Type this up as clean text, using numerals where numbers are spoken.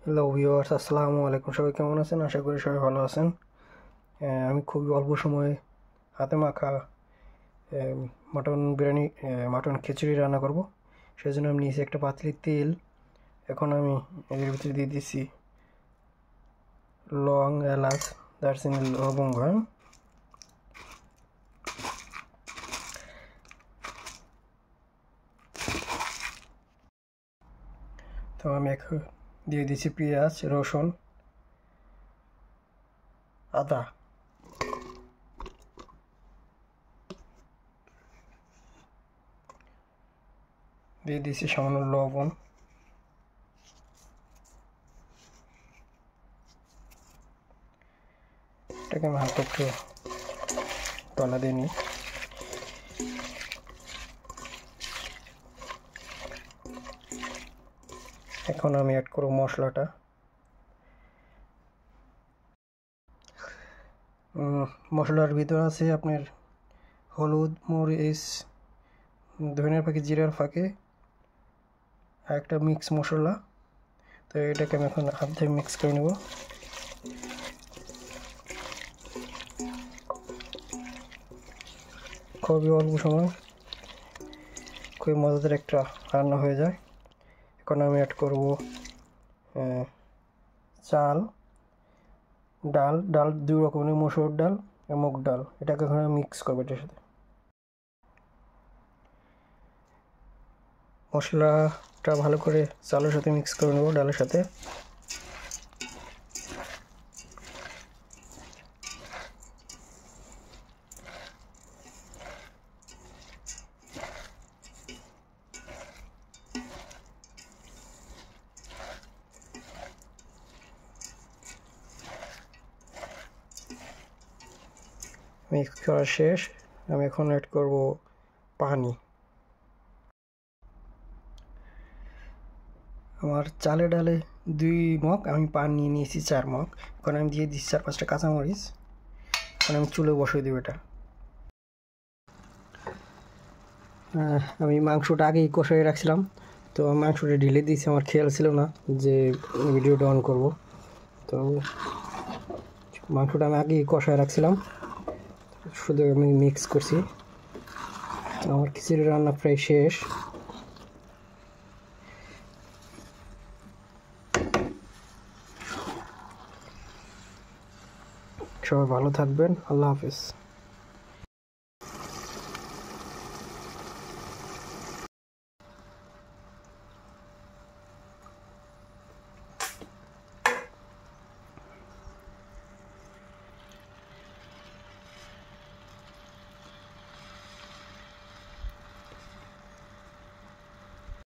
Hello viewers, আসসালামু আলাইকুম। সবাই কেমন আছেন? আশা করি সবাই ভালো আছেন। আমি খুবই অল্প সময়ে হাতে মাখা মাটন বিরিয়ানি, মাটন খিচুড়ি রান্না করব। সেজন্য আমি নিয়েছি একটা পাতিলে তেল। এখন আমি এর ভিতরে দিয়ে দিচ্ছি লং, এলাচ, দারচিনি, লবঙ্গ। তো আমি এখন দিয়ে দিচ্ছি পেঁয়াজ, রসুন, আদা। দিয়ে দিচ্ছি সামান্য লবণ। এটাকে আমি হালকা একটু টলা দিয়ে নিই। এখন আমি অ্যাড করব মশলাটা। মশলার ভিতর আছে আপনার হলুদ, মরিচ, ধনিয়ার ফাঁকে, জিরার ফাঁকে, আর একটা মিক্স মশলা। তো এটাকে আমি এখন হাত দিয়ে মিক্স করে নেব। খুবই অল্প সময় খুবই মজাদার একটা রান্না হয়ে যায়। এখন আমি অ্যাড করব চাল, ডাল দুই রকমের, মসুর ডাল আর মুগ ডাল। এটাকে এখন আমি মিক্স করবো এটার সাথে। মশলাটা ভালো করে চালের সাথে মিক্স করে নেব, ডালের সাথে। মিক্স করা শেষ। আমি এখন অ্যাড করব পানি। আমার চালে ডালে 2 মগ, আমি পানি নিয়ে নিয়েছি 4 মগ। এখন আমি দিয়ে দিচ্ছি 4-5টা কাঁচামরিচ। এখন আমি চুলে বসিয়ে দেবো এটা। আমি মাংসটা আগেই কষাই রাখছিলাম, তো মাংসটা ঢেলে দিয়েছি। আমার খেয়াল ছিল না যে ভিডিওটা অন করব। তো মাংসটা আমি আগেই কষায় রাখছিলাম, শুধু আমি মিক্স করছি। আমার খিচুড়ি রান্না প্রায় শেষ। সবাই ভালো থাকবেন। আল্লাহ হাফেজ।